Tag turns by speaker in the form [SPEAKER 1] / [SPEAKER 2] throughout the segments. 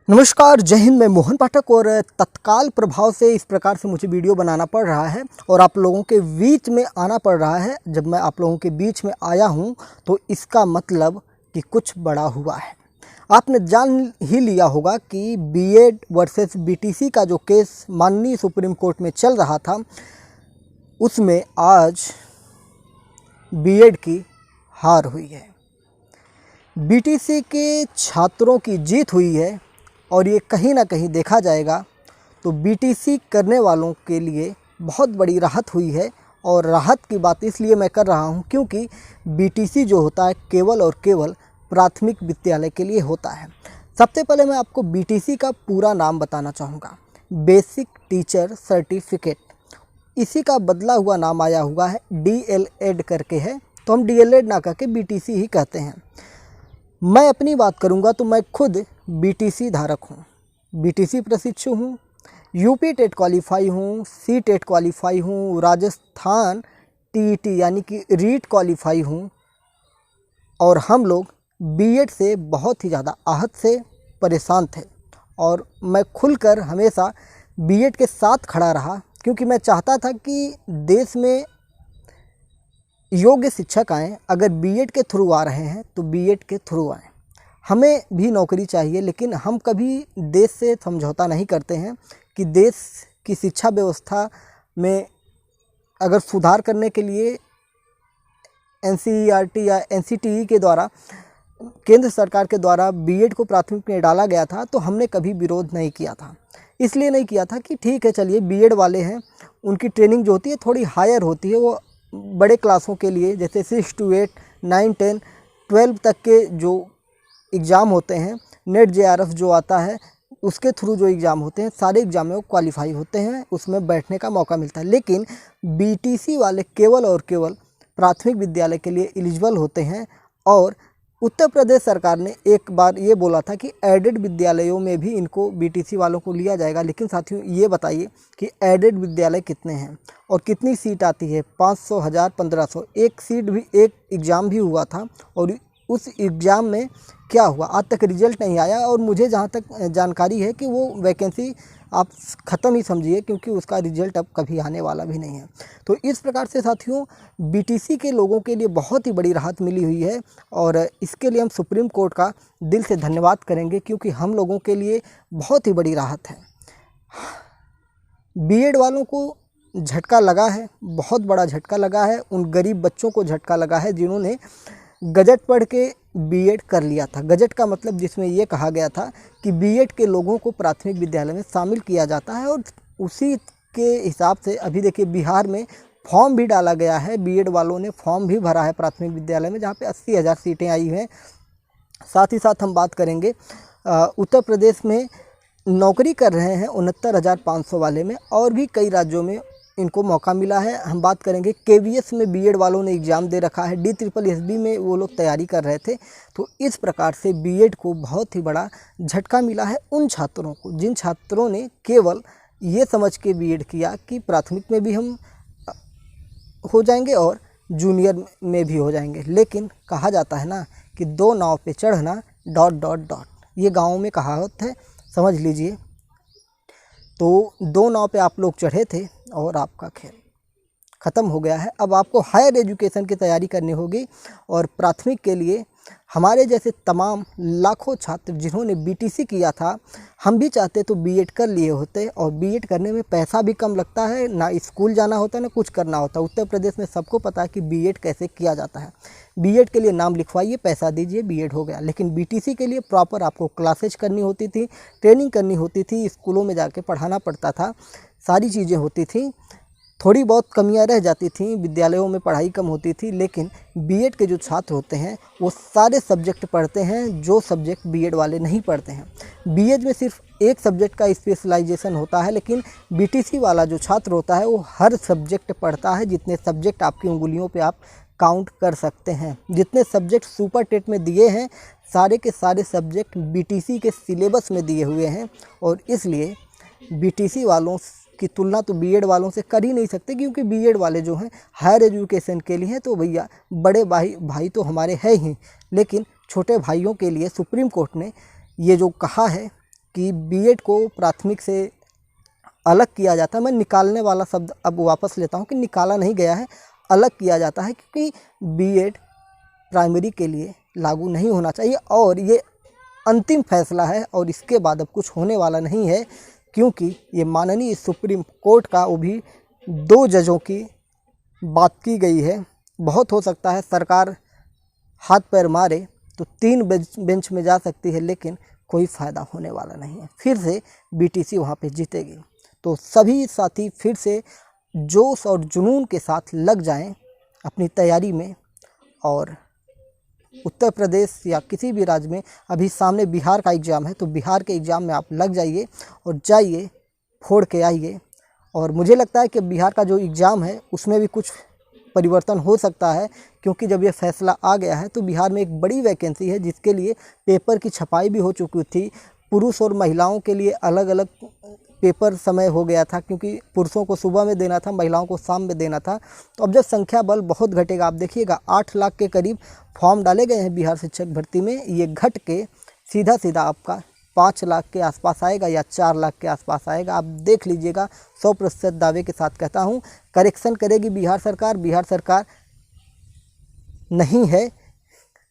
[SPEAKER 1] नमस्कार, जय हिंद। मैं मोहन पाठक और तत्काल प्रभाव से इस प्रकार से मुझे वीडियो बनाना पड़ रहा है और आप लोगों के बीच में आना पड़ रहा है। जब मैं आप लोगों के बीच में आया हूं तो इसका मतलब कि कुछ बड़ा हुआ है। आपने जान ही लिया होगा कि बीएड वर्सेस बीटीसी का जो केस माननीय सुप्रीम कोर्ट में चल रहा था, उसमें आज बीएड की हार हुई है, बीटीसी के छात्रों की जीत हुई है। और ये कहीं ना कहीं देखा जाएगा तो बीटीसी करने वालों के लिए बहुत बड़ी राहत हुई है। और राहत की बात इसलिए मैं कर रहा हूँ क्योंकि बीटीसी जो होता है केवल और केवल प्राथमिक विद्यालय के लिए होता है। सबसे पहले मैं आपको बीटीसी का पूरा नाम बताना चाहूँगा, बेसिक टीचर सर्टिफिकेट। इसी का बदला हुआ नाम आया हुआ है, डीएलएड करके है, तो हम डीएलएड ना करके बीटीसी ही कहते हैं। मैं अपनी बात करूंगा तो मैं खुद बीटीसी धारक हूं, बीटीसी प्रशिक्षु हूं, यूपी टेट क्वालिफाई हूं, सी टेट क्वालिफाई हूं, राजस्थान टीईटी यानी कि रीट क्वालिफाई हूं। और हम लोग बीएड से बहुत ही ज़्यादा आहत से परेशान थे और मैं खुलकर हमेशा बीएड के साथ खड़ा रहा क्योंकि मैं चाहता था कि देश में योग्य शिक्षक आएँ। अगर बीएड के थ्रू आ रहे हैं तो बीएड के थ्रू आएँ। हमें भी नौकरी चाहिए, लेकिन हम कभी देश से समझौता नहीं करते हैं कि देश की शिक्षा व्यवस्था में अगर सुधार करने के लिए एनसीईआरटी या एनसीटीई के द्वारा, केंद्र सरकार के द्वारा बीएड को प्राथमिक में डाला गया था, तो हमने कभी विरोध नहीं किया था। इसलिए नहीं किया था कि ठीक है, चलिए बीएड वाले हैं, उनकी ट्रेनिंग जो होती है थोड़ी हायर होती है, वो बड़े क्लासों के लिए जैसे 6 to 8, 9, 10, 12 तक के जो एग्ज़ाम होते हैं, नेट जेआरएफ जो आता है उसके थ्रू जो एग्ज़ाम होते हैं, सारे एग्ज़ाम में वो क्वालिफाई होते हैं, उसमें बैठने का मौका मिलता है। लेकिन बीटीसी वाले केवल और केवल प्राथमिक विद्यालय के लिए एलिजिबल होते हैं। और उत्तर प्रदेश सरकार ने एक बार ये बोला था कि एडेड विद्यालयों में भी इनको बीटीसी वालों को लिया जाएगा। लेकिन साथियों, ये बताइए कि एडेड विद्यालय कितने हैं और कितनी सीट आती है? 500, 1000, 1500। एक सीट भी, एक एग्ज़ाम भी हुआ था और उस एग्ज़ाम में क्या हुआ, आज तक रिजल्ट नहीं आया। और मुझे जहाँ तक जानकारी है कि वो वैकेंसी आप ख़त्म ही समझिए, क्योंकि उसका रिजल्ट अब कभी आने वाला भी नहीं है। तो इस प्रकार से साथियों, बीटीसी के लोगों के लिए बहुत ही बड़ी राहत मिली हुई है और इसके लिए हम सुप्रीम कोर्ट का दिल से धन्यवाद करेंगे, क्योंकि हम लोगों के लिए बहुत ही बड़ी राहत है। बीएड वालों को झटका लगा है, बहुत बड़ा झटका लगा है। उन गरीब बच्चों को झटका लगा है जिन्होंने गजट पढ़ के बीएड कर लिया था। गजट का मतलब जिसमें ये कहा गया था कि बीएड के लोगों को प्राथमिक विद्यालय में शामिल किया जाता है। और उसी के हिसाब से अभी देखिए बिहार में फॉर्म भी डाला गया है, बीएड वालों ने फॉर्म भी भरा है प्राथमिक विद्यालय में, जहाँ पे 80,000 सीटें आई हैं। साथ ही साथ हम बात करेंगे उत्तर प्रदेश में नौकरी कर रहे हैं 69,500 वाले में, और भी कई राज्यों में इनको मौका मिला है। हम बात करेंगे केवीएस में बीएड वालों ने एग्ज़ाम दे रखा है, DSSB में वो लोग तैयारी कर रहे थे। तो इस प्रकार से बीएड को बहुत ही बड़ा झटका मिला है उन छात्रों को जिन छात्रों ने केवल ये समझ के बीएड किया कि प्राथमिक में भी हम हो जाएंगे और जूनियर में भी हो जाएंगे। लेकिन कहा जाता है ना कि दो नाव पे चढ़ना ... ये गाँव में कहावत है, समझ लीजिए। तो दो नाव पे आप लोग चढ़े थे और आपका खेल ख़त्म हो गया है। अब आपको हायर एजुकेशन की तैयारी करनी होगी और प्राथमिक के लिए हमारे जैसे तमाम लाखों छात्र जिन्होंने बीटीसी किया था, हम भी चाहते तो बीएड कर लिए होते। और बीएड करने में पैसा भी कम लगता है, ना स्कूल जाना होता है ना कुछ करना होता है। उत्तर प्रदेश में सबको पता है कि बीएड कैसे किया जाता है। बीएड के लिए नाम लिखवाइए, पैसा दीजिए, बीएड हो गया। लेकिन बीटीसी के लिए प्रॉपर आपको क्लासेज करनी होती थी, ट्रेनिंग करनी होती थी, स्कूलों में जाके पढ़ाना पड़ता था, सारी चीज़ें होती थी। थोड़ी बहुत कमियां रह जाती थी, विद्यालयों में पढ़ाई कम होती थी। लेकिन बीएड के जो छात्र होते हैं वो सारे सब्जेक्ट पढ़ते हैं जो सब्जेक्ट बीएड वाले नहीं पढ़ते हैं। बीएड में सिर्फ एक सब्जेक्ट का स्पेशलाइजेशन होता है, लेकिन बीटीसी वाला जो छात्र होता है वो हर सब्जेक्ट पढ़ता है। जितने सब्जेक्ट आपकी उंगलियों पे आप काउंट कर सकते हैं, जितने सब्जेक्ट सुपर टेट में दिए हैं, सारे के सारे सब्जेक्ट बीटीसी के सिलेबस में दिए हुए हैं। और इसलिए बीटीसी वालों की तुलना तो बीएड वालों से कर ही नहीं सकते, क्योंकि बीएड वाले जो हैं हायर एजुकेशन के लिए हैं। तो भैया बड़े भाई तो हमारे हैं ही, लेकिन छोटे भाइयों के लिए सुप्रीम कोर्ट ने ये जो कहा है कि बीएड को प्राथमिक से अलग किया जाता है। मैं निकालने वाला शब्द अब वापस लेता हूँ कि निकाला नहीं गया है, अलग किया जाता है, क्योंकि बीएड प्राइमरी के लिए लागू नहीं होना चाहिए और ये अंतिम फैसला है और इसके बाद अब कुछ होने वाला नहीं है, क्योंकि ये माननीय सुप्रीम कोर्ट का वो भी 2 जजों की बात की गई है। बहुत हो सकता है सरकार हाथ पैर मारे तो 3 बेंच में जा सकती है, लेकिन कोई फ़ायदा होने वाला नहीं है। फिर से बीटीसी वहाँ पे जीतेगी। तो सभी साथी फिर से जोश और जुनून के साथ लग जाएं अपनी तैयारी में, और उत्तर प्रदेश या किसी भी राज्य में अभी सामने बिहार का एग्ज़ाम है, तो बिहार के एग्ज़ाम में आप लग जाइए और जाइए फोड़ के आइए। और मुझे लगता है कि बिहार का जो एग्ज़ाम है उसमें भी कुछ परिवर्तन हो सकता है, क्योंकि जब ये फैसला आ गया है तो बिहार में एक बड़ी वैकेंसी है जिसके लिए पेपर की छपाई भी हो चुकी थी। पुरुष और महिलाओं के लिए अलग अलग पेपर समय हो गया था, क्योंकि पुरुषों को सुबह में देना था, महिलाओं को शाम में देना था। तो अब जब संख्या बल बहुत घटेगा, आप देखिएगा 8 लाख के करीब फॉर्म डाले गए हैं बिहार शिक्षक भर्ती में, ये घट के सीधा सीधा आपका 5 लाख के आसपास आएगा या 4 लाख के आसपास आएगा। आप देख लीजिएगा, 100% दावे के साथ कहता हूँ करेक्शन करेगी बिहार सरकार। बिहार सरकार नहीं है,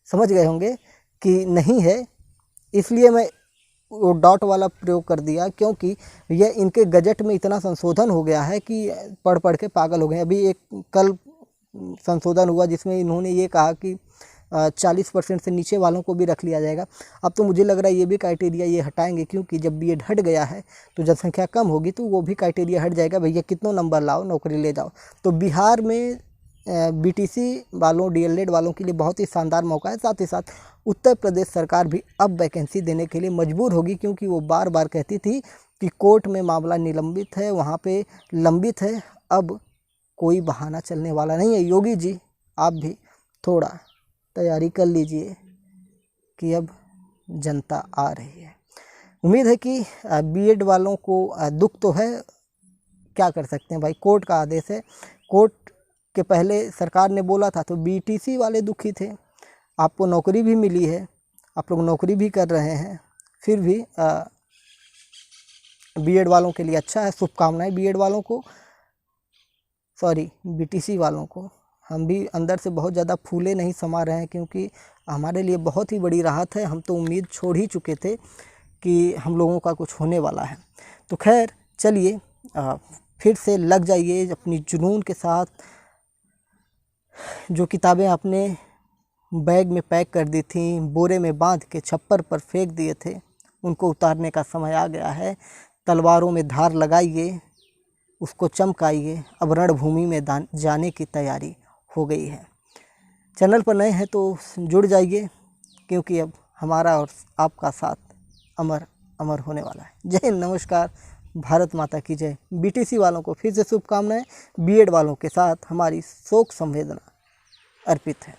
[SPEAKER 1] समझ गए होंगे कि नहीं है, इसलिए मैं वो डॉट वाला प्रयोग कर दिया, क्योंकि ये इनके गजट में इतना संशोधन हो गया है कि पढ़ पढ़ के पागल हो गए। अभी एक कल संशोधन हुआ जिसमें इन्होंने ये कहा कि 40% से नीचे वालों को भी रख लिया जाएगा। अब तो मुझे लग रहा है ये भी क्राइटेरिया ये हटाएंगे, क्योंकि जब बीएड हट गया है तो जनसंख्या कम होगी तो वो भी क्राइटेरिया हट जाएगा, भैया कितनों नंबर लाओ नौकरी ले जाओ। तो बिहार में बीटीसी वालों, डीएलएड वालों के लिए बहुत ही शानदार मौका है। साथ ही साथ उत्तर प्रदेश सरकार भी अब वैकेंसी देने के लिए मजबूर होगी, क्योंकि वो बार बार कहती थी कि कोर्ट में मामला निलंबित है, वहाँ पे लंबित है। अब कोई बहाना चलने वाला नहीं है। योगी जी आप भी थोड़ा तैयारी कर लीजिए कि अब जनता आ रही है। उम्मीद है कि बीएड वालों को दुख तो है, क्या कर सकते हैं भाई, कोर्ट का आदेश है। कोर्ट के पहले सरकार ने बोला था तो बीटीसी वाले दुखी थे, आपको नौकरी भी मिली है, आप लोग नौकरी भी कर रहे हैं, फिर भी बीएड वालों के लिए अच्छा है। शुभकामनाएं बीएड वालों को, सॉरी बीटीसी वालों को। हम भी अंदर से बहुत ज़्यादा फूले नहीं समा रहे हैं, क्योंकि हमारे लिए बहुत ही बड़ी राहत है। हम तो उम्मीद छोड़ ही चुके थे कि हम लोगों का कुछ होने वाला है। तो खैर चलिए, फिर से लग जाइए अपनी जुनून के साथ। जो किताबें आपने बैग में पैक कर दी थी, बोरे में बांध के छप्पर पर फेंक दिए थे, उनको उतारने का समय आ गया है। तलवारों में धार लगाइए, उसको चमकाइए। अब रणभूमि में जाने की तैयारी हो गई है। चैनल पर नए हैं तो जुड़ जाइए, क्योंकि अब हमारा और आपका साथ अमर अमर होने वाला है। जय हिंद, नमस्कार, भारत माता की जय। बीटीसी वालों को फिर से शुभकामनाएं। बीएड वालों के साथ हमारी शोक संवेदना अर्पित है।